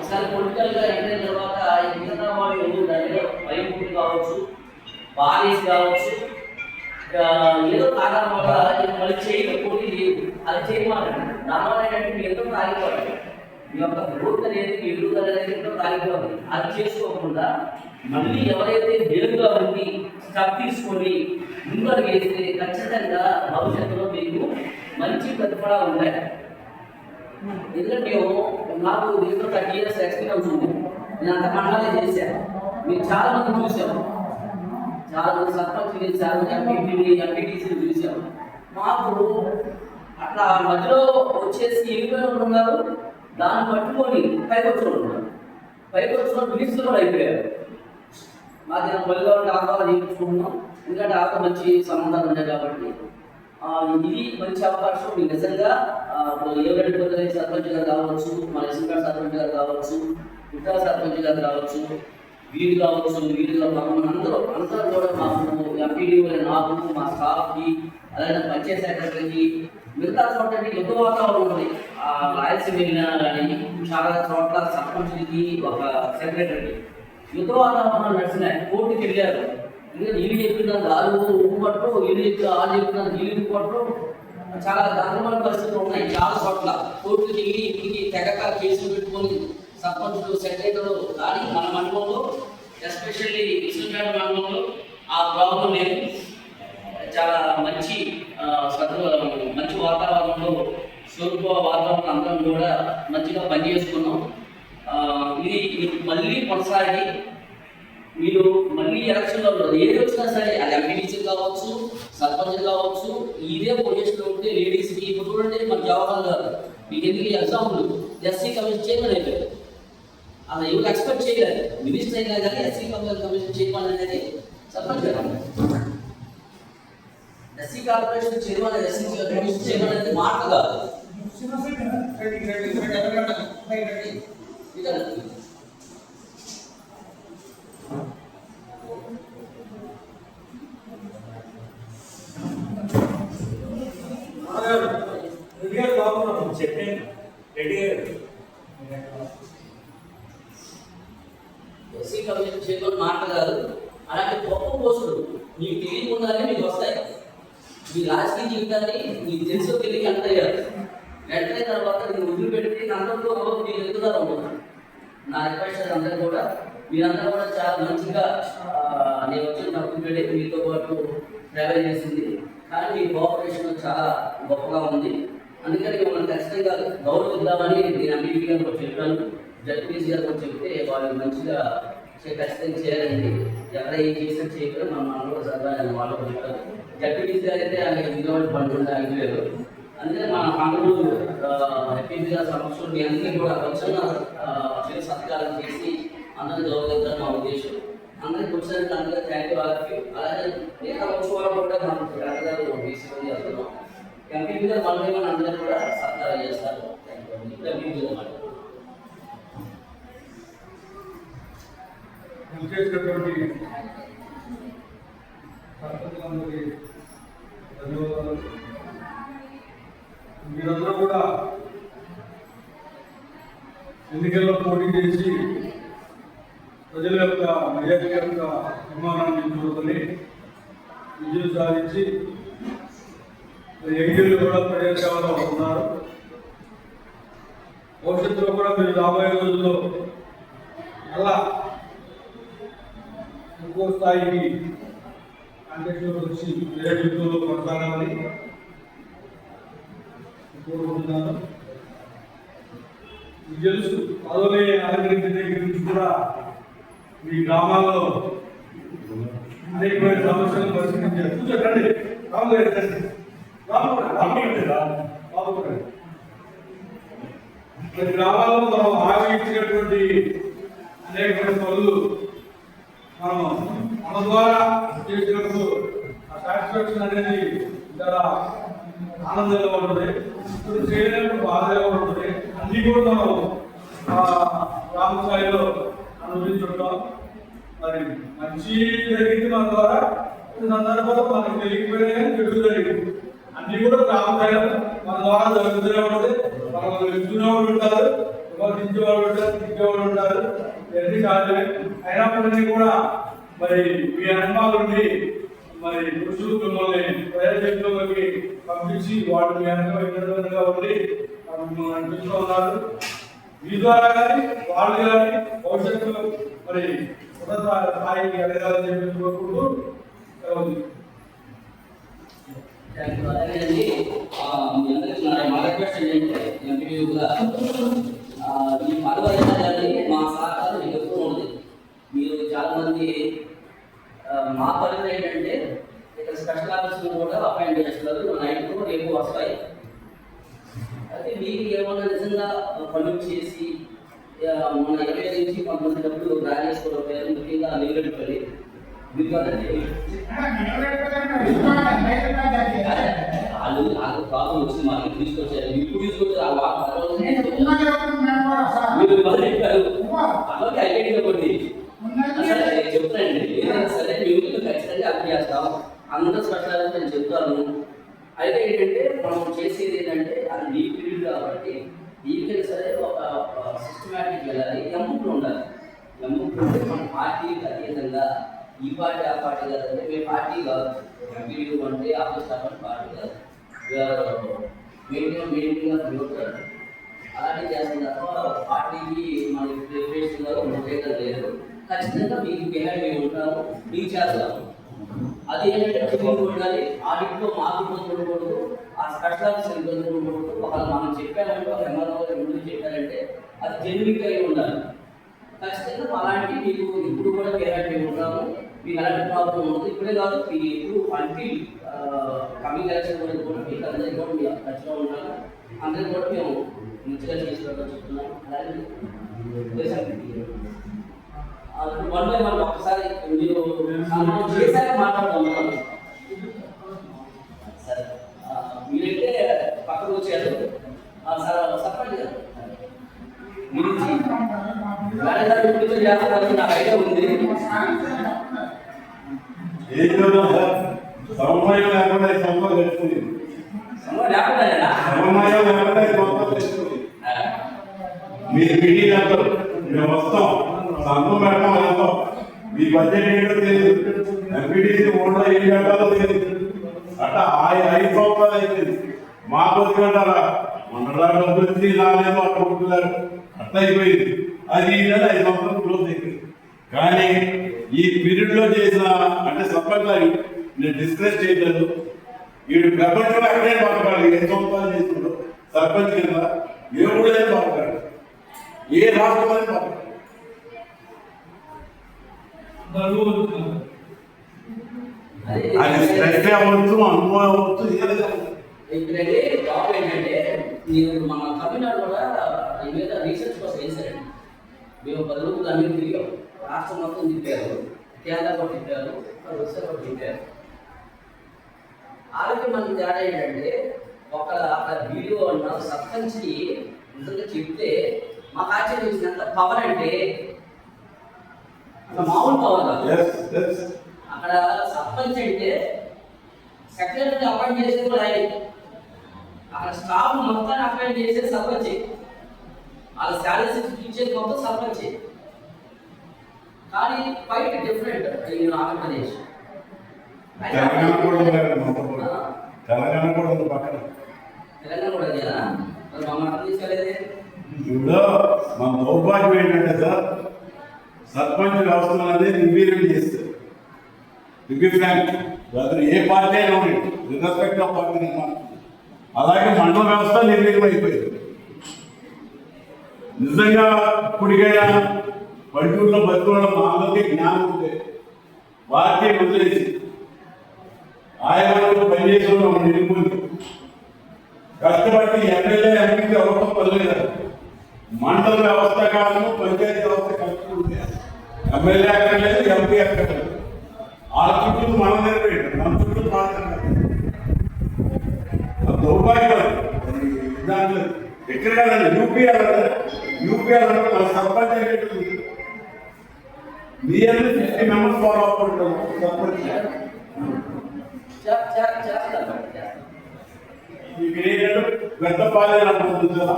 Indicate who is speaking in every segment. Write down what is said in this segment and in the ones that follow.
Speaker 1: ఒకసారి పొలిటికల్గా ఎంటర్ అయిన తర్వాత మిగతా వాళ్ళు దానిలో భయపడి కావచ్చు, బాధేసి కావచ్చు, ఏదో కారణం వల్ల మళ్ళీ చేయడం పోటీ లేదు, అది చేయమంటారు. దానివల్ల ఏంటంటే మీరు ఎంతో తాగిపోతారు, మీ యొక్క గ్రోత్ అనేది మీ ఎదుగుదల అనేది ఎంతో తాగిపోతుంది. అది చేసుకోకుండా మళ్ళీ ఎవరైతే వేరుగా ఉండి స్టెప్ తీసుకొని ముందడు వేస్తే ఖచ్చితంగా భవిష్యత్తులో మీకు మంచి ప్రతిఫలాలు ఉంటాయి. ఎందుకంటే నాకు దీంట్లో 30 years ఎక్స్పీరియన్స్ ఉంది. నేను అంత మండలే చేశాను. మీరు చాలా మంది చూసాము, చాలా మంది సర్పంచ్ చేశారు, ఎంపీటీసీలు చూసాము. మాకు అట్లా మధ్యలో వచ్చేసి వెళ్ళిపోయిన ఉన్నారు, దాన్ని పట్టుకొని పైకి వచ్చిన ఉన్నారు. పైకి వచ్చిన మినిస్టర్ కూడా అయిపోయారు. మాది పల్లెలో ఆహ్వానం చేయించుకుంటున్నాం, ఎందుకంటే ఆతో మంచి సంబంధాలు ఉన్నాయి కాబట్టి. ఇది మంచి అవకాశం. మీకు నిజంగా ఏవరెడ్డి పొద్దున సర్పంచ్ గారు కావచ్చు, మన ఎస్ఎంపేట సర్పంచ్ గారు కావచ్చు, ఉత్తర సర్పంచ్ గారు కావచ్చు, వీధి కావచ్చు, వీధిలో అందరూ కూడా మాకు ఎంపీడీ నాకు, మా స్టాఫ్కి, అలాగే పంచాయత్ సెక్రటరీకి, మిగతా చోట ఎక్కువ వాతావరణం ఉంది. రాయలసీమ వెళ్ళినా కానీ చాలా చోట్ల సర్పంచ్కి, ఒక సెక్రటరీకి యుద్ధ వాతావరణం నడిచినాయి. కోర్టుకి వెళ్ళారు, ఇంకా నీళ్ళు చెప్పినందుకు ఆరు పట్టడం, వీళ్ళు చెప్పిన ఆరు చెప్పినందుకు నీళ్ళు పట్టడం, చాలా దారుణమైన పరిస్థితులు ఉన్నాయి. చాలా చోట్ల కోర్టుకి వెళ్ళి ఇంటికి తెగక కేసులు పెట్టుకొని సర్పంచులు, సెక్రటరీలు. కానీ మన మండలంలో ఎస్పెషల్లీ విష్ణుపేట మండలంలో ఆ ప్రాబ్లం లేదు. చాలా మంచి మంచి వాతావరణంలో స్వరూప వాతావరణం అందరం కూడా మంచిగా పనిచేసుకున్నాం. ఇది మళ్ళీ కొనసాగి మీరు మళ్ళీ ఎలక్షన్లో ఏది వచ్చినా సరే, అది ఎంపీటీసీ కావచ్చు, సర్పంచ్ కావచ్చు, ఇదే పొజిషన్లో ఉంటే లేడీస్కి ఇప్పుడు చూడండి, మన జవహర్లాల్ గారు మీకు ఎందుకు ఎగ్జాంపుల్ ఎస్సీ కమిషన్ చైర్మన్ అయిపోయారు. అలా ఎవరు ఎక్స్పెక్ట్ చేయలేదు. మినిస్టర్ అయినా కానీ ఎస్సీ కమిషన్ చైర్మన్ అనేది సర్పంచ్ గారు. SC corporation chairman, SC commission chairman అనేది మాట కాదు. ఎస్సీ కమిషన్ చైర్మన్ మాట కాదు. అలాంటి గొప్ప పోస్టులు మీకు తెలియకుండానే మీకు వస్తాయి. మీ రాజకీయ జీవితాన్ని మీకు తెలుసో తెలియక ఎంటర్ అయ్యారు. ఎంటర్ అయిన తర్వాత నేను వదిలిపెట్టి అందరితో మీరు ఎదుగుతారు అనుకుంటున్నాను. నా రిక్వెస్ట్ అందరూ కూడా, మీరందరూ కూడా చాలా మంచిగా నేను వచ్చిన తప్పు పెట్టి మీతో పాటు ట్రావెల్ చేసింది. కానీ మీ కోఆపరేషన్ చాలా గొప్పగా ఉంది. అందుకని మిమ్మల్ని ఖచ్చితంగా గౌరవిద్దామని నేను ఎంపీపీ గారు చెప్పాను, జడ్పీసీ గారు చెప్తే వాళ్ళు మంచిగా ఖచ్చితంగా చేయాలండి. ఎవరైనా ఏం చేసినా చేయకపోతే మన మనలో చదవాలని వాళ్ళు చెప్తారు. జడ్పీసీ గారు అయితే ఆయన విజయవాడ పండుగ ఆగిపోయారు. అందుకని మన పండుగ ఎంపీపీ గారి సమక్షంలో మీ అందరికీ కూడా వచ్చిన సత్కారం చేసి అందరినీ గౌరవిద్దాం మా ఉద్దేశం. అందరికి వచ్చినందుకు అందరికీ థ్యాంక్ యూ వాళ్ళకి. అలాగే మిగతా వచ్చే వాళ్ళు కూడా మనం గారు తీసుకొని వెళ్తున్నాం. ఎంపీపీ గారు మళ్ళీ అందరూ కూడా సత్కారం చేస్తారు. ఎంపీపీ గారు
Speaker 2: చేసినటువంటి సర్పంచులందరికీ ధన్యవాదాలు. మీరందరూ కూడా ఎన్నికల్లో పోటీ చేసి ప్రజల యొక్క మెజారిటీ యొక్క అభిమానాన్ని చూసుకొని విజయం సాధించి ఎంపీలు కూడా ప్రజల సేవలో ఉన్నారు. భవిష్యత్తులో కూడా మీరు రాబోయే రోజుల్లో అలా ఇంకో స్థాయికి కాంటెక్స్లోకి వచ్చి వేరే జీవితంలో కొనసాగాలని కోరుకుంటున్నాను. మీకు తెలుసు, పదవులే అలంకరించే దగ్గర నుంచి కూడా మీ గ్రామాల్లో అనేకమైన సమస్యలను పరిశీలించారు. చూడండి ప్రతి గ్రామాల్లో మనం హామీ ఇచ్చినటువంటి అనేకమైన పనులు మనం మన ద్వారా చేసినప్పుడు ఆ సాటిస్ఫాక్షన్ అనేది చాలా ఆనందంగా ఉంటుంది. ఇప్పుడు చేయడానికి బాధగా ఉంటుంది. అన్నీ కూడా మనం గ్రామ స్థాయిలో అనుభవించుంటాం. మరి మంచి జరిగింది మన ద్వారా, సందర్భంలో మనకు తెలియకపోయినా చెడు జరిగింది. అన్నీ కూడా గ్రామ స్థాయిలో మన ద్వారా జరుగుతూనే ఉంటుంది. మనం వెళ్తూనే ఉంటారు. విమర్శించేవాళ్ళు ఉంటారు, తిట్టేవాళ్ళు ఉంటారు, ఎన్ని సాధ్యమే. అయినప్పటికీ కూడా మరి మీ అనుమానుండి మరి పురుషులు మిమ్మల్ని ప్రజాక్షేత్రంలోకి పంపించి వాళ్ళు మీ అనుభవంగా ఉండి మిమ్మల్ని అనిపిస్తూ ఉన్నారు. మీ ద్వారా కానీ వాళ్ళు కానీ భవిష్యత్తులో మరి ఉన్నత స్థాయికి ఎదగాలని చెప్పి కోరుకుంటూ
Speaker 1: అలాగేనండి. మీ అందరికీ మా రిక్వెస్ట్ ఏంటంటే ఎంపీగా ఈ పదవి మా సహకారం మీకు ఎక్కువ ఉంది. మీరు చాలామంది మా పరిధి ఏంటంటే ఇక్కడ స్పెషల్ ఆఫీసులు కూడా అపాయింట్ చేస్తున్నారు. నైట్ రేపు వస్తాయి. అయితే మీకు ఏమన్నా నిజంగా పనులు చేసి మన 20 నుంచి కొంతమంది డబ్బులు డ్రా చేసుకోవడం ముఖ్యంగా నిలబెట్టుకోవాలి. మీకు వాళ్ళు ప్రాబ్లం వచ్చి మాకు తీసుకొచ్చారు. ఇప్పుడు తీసుకొచ్చారు మీరు అలాగే ఐడెంటిటీ కొద్ది చెప్తానండి. ఏదైనా సరే మీకు ఖచ్చితంగా అర్థం చేస్తాం. అందరూ స్పెషల్ నేను చెప్తాను. అయితే ఏంటంటే మనం చేసేది ఏంటంటే అది డీప్ పీరియడ్ కాబట్టి దీనికి సరే ఒక సిస్టమేటిక్ వెళ్ళాలి. ఎమ్ముట్లు ఉండాలి. ఎమ్ముట్లు ఉంటే మన పార్టీకి అతీతంగా ఈ పార్టీ ఆ పార్టీ కాదంటే మేము పార్టీ కాదు. ఎంపీడీ అంటే ఆఫీస్ పార్టీ కాదు. మెయింటైన్ అలాంటి చేసిన తర్వాత పార్టీకి మనకి ప్రిపరేషన్గా ఉపయోగం లేదు. ఖచ్చితంగా మీకు బిహైండ్ మేము ఉంటాము, మీకు చేస్తాము. అది ఏంటంటే మీకు ఉండాలి. ఆడిట్లో మాకు ఇబ్బంది ఉండకూడదు, ఆ స్పెషల్ ఆఫీసర్ ఇబ్బంది ఉండకూడదు. ఒకవేళ మనం చెప్పామంటే ఒక ఎంఆర్ఓ ముందు చెప్పారంటే అది జెన్యున్గా ఉండాలి. ఖచ్చితంగా అలాంటి మీకు ఇప్పుడు కూడా బిహైండ్ మేము ఉంటాము. మీకు అలాంటి ప్రాబ్లం ఉండదు. ఇప్పుడే కాదు, మీకు ఎప్పుడు అంటే కమింగ్ ఎలక్షన్ కూడా మీకు అందరికీ కూడా మీరు ఖచ్చితంగా ఉంటాము. అందరికీ కూడా మేము మంచిగా చేసుకోవాలని చెప్తున్నాం. అలాగే వన్ బై వన్ ఒక్కసారి మీరు చేశాక మాట్లాడతాం. సరే మీరైతే పక్కకు వచ్చారు సార్ సర్పంచ్ గారు గురించి చేస్తున్నారు. నాకు ఐడియా ఉంది.
Speaker 3: సమన్వయం లేకుండా మీరు మీటింగ్ అంటారు, మేము వస్తాం, సంఘం పెట్టడం వెళ్తాం. మీ బడ్జెట్ ఏంటో తెలియదు, ఎంపీటీసీ ఓన్లో ఏం పెట్టాలో తెలియదు. అట్లా 5 సంవత్సరాలు అయిపోయింది. మా కొద్ది గంటారా మండలాలు వచ్చి రాలేదు, అట్లా ఉంటున్నారు. అట్లా అయిపోయింది. అది 5 సంవత్సరాలు క్లోజ్ అయిపోయింది. కానీ ఈ పీరియడ్ లో చేసిన అంటే సర్పంచ్ నేను డిస్కస్ చేయలేదు. వీడు ప్రపంచంలో అక్కడే బాగుపడాలి. 5 సంవత్సరాలు చేస్తున్నాడు సర్పంచ్ కింద. ఏ ఊళ్ళో బాగుపడాలి, ఏ రాష్ట్రంలో బాగుపడాలి. అది స్ట్రెస్ అవ్వచ్చు, అనుభవం అవ్వచ్చు.
Speaker 1: ఇప్పుడంటే జాబ్ ఏంటంటే మీరు మన తమిళనాడు కూడా ఈ మీద రీసెర్చ్ కోసం వేశారండి. మేము 10 రోజులు అన్ని తిరిగాం. రాష్ట్రం మొత్తం తిప్పారు, కేరళ కూడా తిప్పారు, ఒరిస్సా కూడా తిప్పారు. అలాగే మనకి తేడా ఏంటంటే ఒక అక్కడ వీడియో అన్న సర్పంచ్కి నిజంగా చెప్తే మాకు ఆశ్చర్యం వేసినంత పవర్ అంటే అక్కడ మామూలు పవర్ కాదు. అక్కడ సర్పంచ్ అంటే సెక్రటరీ అపాయింట్ చేసేది కూడా ఆయన. అక్కడ స్టాఫ్ మొత్తాన్ని అపాయింట్ చేసేది సర్పంచ్. వాళ్ళ శాలరీస్ ఇచ్చేది మొత్తం సర్పంచ్. కానీ quite different in Andhra Pradesh.
Speaker 3: Telangana కూడా ఉంది పక్కన.
Speaker 1: తెలంగాణ కూడా అదేనా? మరి మా మాట తీసుకెళ్ళేది.
Speaker 3: ఇప్పుడు మన దౌర్భాగ్యం ఏంటంటే సార్, సర్పంచ్ వ్యవస్థ అనేది నిర్వీర్యం చేస్తారు. ఏ పార్టీ అయినా ఉండండి, రిస్పెక్ట్ ఆఫ్ పార్టీ. అలాగే మండల వ్యవస్థ నిర్వీర్యం అయిపోయింది. నిజంగా ఇప్పటికైనా పల్లెటూరులో బతుకోవడం మా అందరికీ జ్ఞానం ఉంటే పార్టీ వదిలేసి ఆయన పనిచేసే నిలుపుంది. కష్టపడి ఎమ్మెల్యే ఎంపీకి అవ్వడం పర్లేదు. మండల వ్యవస్థ కాదు, పంచాయతీ వ్యవస్థ కలుపుకుంటే ఎమ్మెల్యే అక్కర్లేదు, ఎంపీ అక్కర్లేదు. ఆ చుట్టూ మనం నిలబెట్టాం, మన చుట్టూ మాట్లాడాలి. దౌర్భాగ్యం దాంట్లో ఎక్కడ కాదండి. యూపీఆర్ అంటే మన సర్పంచ్ అనేటువంటి నియర్లీ 50 మెంబర్స్ ఫాలో అప్ ఉంటాం సర్పంచ్. ఇక్కడ ఏంటంటే పెద్ద పాలన అనుకుంటుంది కదా,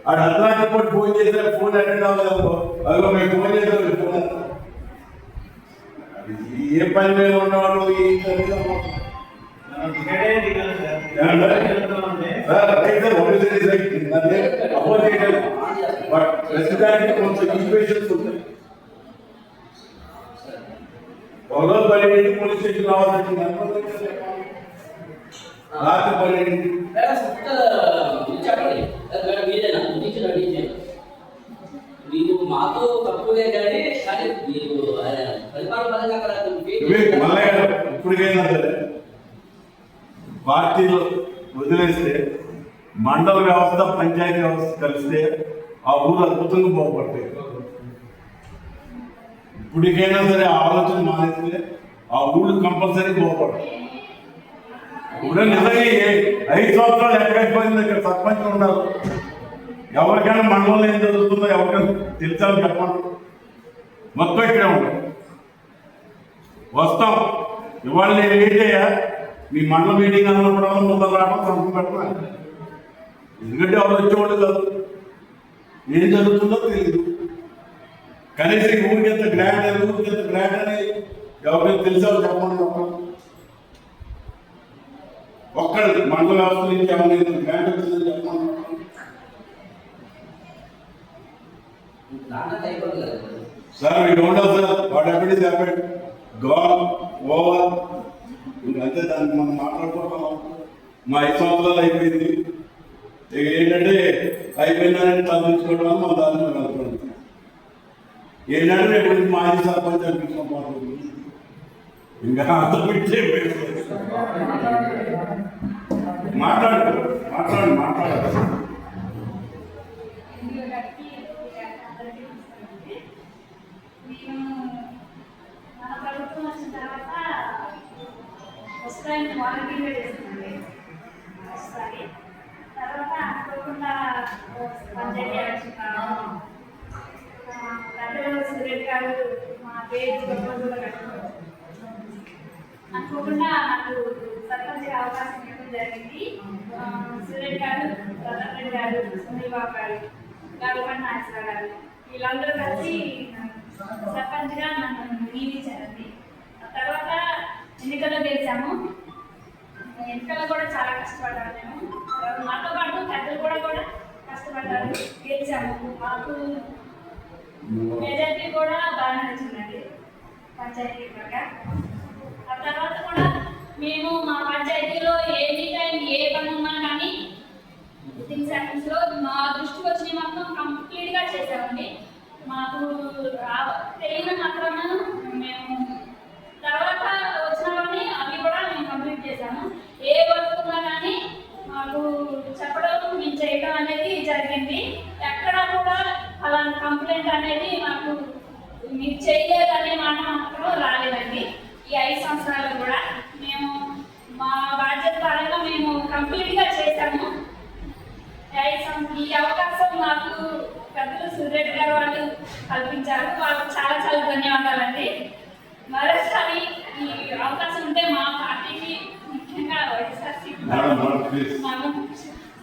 Speaker 3: ఆడు అర్ధరాత్రి ఫోన్ చేస్తే ఫోన్ అటెండ్ అవ్వలేదు, అదిగో మేము ఫోన్ చేస్తాం. ఏ పని మీద ఉన్నవాడు ప్రస్తుతానికి కొంచెం ఈక్వేషన్స్ ఉంటాయి. ఒకరోజు 12 పోలీస్ స్టేషన్ రావాల్సి రాత్రి 12.
Speaker 1: చెప్పండి మీరేనా మీరు మాతో తక్కువే కానీ మీరు పరిపాలన
Speaker 3: ఇప్పటికైనా సరే పార్టీలు వదిలేస్తే మండల వ్యవస్థ పంచాయతీ వ్యవస్థ కలిస్తే ఆ ఊరు అద్భుతంగా బాగుపడతాయి. ఇప్పటికైనా సరే ఆలోచన మానేస్తే ఆ ఊళ్ళు కంపల్సరీ బాగుపడతాయి. ఇప్పుడు నిజంగా 5 సంవత్సరాలు ఎక్కడైపోయింది ఇక్కడ సర్పంచ్ ఉన్నారు. ఎవరికైనా మండలంలో ఏం జరుగుతుందో ఎవరికైనా తెలుసాలని చెప్పండి. మొత్తం ఇక్కడే ఉంటాం, వస్తాం. ఇవాళ నేను ఏంటయ్యా మీ మండల మీటింగ్ అన్నప్పుడు ముందర రావడం సంతం పెట్టాలి. ఎందుకంటే ఎవరు వచ్చేవాళ్ళు కాదు, ఏం జరుగుతుందో తెలియదు. కనీసం ఈ ఊరికి ఎంత గ్రాండ్ అని ఊరికి ఎంత గ్రాండ్ అని ఎవరికైనా తెలిసావు చెప్పండి. ఒక్కడి మండల వ్యవస్థ నుంచి ఏమైనా గ్రాండ్ వచ్చిందని చెప్పండి. Sir we don't know sir what happened is happened gone over. ఇంకంతే దాన్ని మనం మాట్లాడుకుంటాం. మా 5 సంవత్సరాలు అయిపోయింది. ఇక ఏంటంటే అయిపోయిందని తగ్గించుకోవడం వల్ల మన దాన్ని కలుపుకోవడం. ఏంటంటే రేపు నుంచి మాజీ సర్పంచ్ అనిపించుకోవాలి. ఇంకా అంత పిచ్చే మాట్లాడు మాట్లాడు మాట్లాడాలి.
Speaker 4: మన ప్రభుత్వం వచ్చిన తర్వాత ఫస్ట్ టైం వాలంటీర్గా చేస్తుందండి. ఒకసారి తర్వాత అనుకోకుండా పంచాయతీ ఎలక్షన్ పెద్దలు సురేష్ గారు మా పేరు అనుకోకుండా నాకు సర్పంచ్ అవకాశం ఇవ్వడం జరిగింది. సురేష్ గారు, ప్రతాప్ గారు, సునీల్ బాబు గారు, గవర్నమెంట్ నాయకులు గారు వీళ్ళందరూ కలిసి సర్పంచ్గా నన్ను నియమించారండి. ఆ తర్వాత ఎన్నికల్లో గెలిచాము. ఎన్నికల్లో కూడా చాలా కష్టపడ్డాను నేను. నాతో పాటు పెద్దలు కూడా కష్టపడ్డారు, గెలిచాము. మాకు మెజారిటీ కూడా బాగానే వచ్చిందండి పంచాయతీ పరంగా. ఆ తర్వాత కూడా మేము మా పంచాయతీలో ఎనీ టైం ఏ పని ఉన్నా కానీ వితిన్ సెకండ్స్లో మా దృష్టికి వచ్చిన మొత్తం కంప్లీట్గా చేసామండి. మాకు తెలియని మాత్రమే మేము తర్వాత వచ్చినవన్నీ అవి కూడా మేము కంప్లీట్ చేసాము. ఏ వర్క్ ఉన్నా కానీ మాకు చెప్పడం మేము చేయడం అనేది జరిగింది. ఎక్కడా కూడా అలాంటి కంప్లైంట్ అనేది మాకు మీరు చేయలేదనే మాట మాత్రం రాలేదండి. ఈ 5 సంవత్సరాలు కూడా మేము మా బాధ్యత పరంగా మేము కంప్లీట్గా చేశాము. ఈ అవకాశం మాకు పెద్దలు సురేష్ గారు వాళ్ళు కల్పించారు. వాళ్ళకి చాలా చాలా ధన్యవాదాలండి. మరోసారి ఈ అవకాశం ఉంటే మా పార్టీకి ముఖ్యంగా వైఎస్ఆర్సీపీ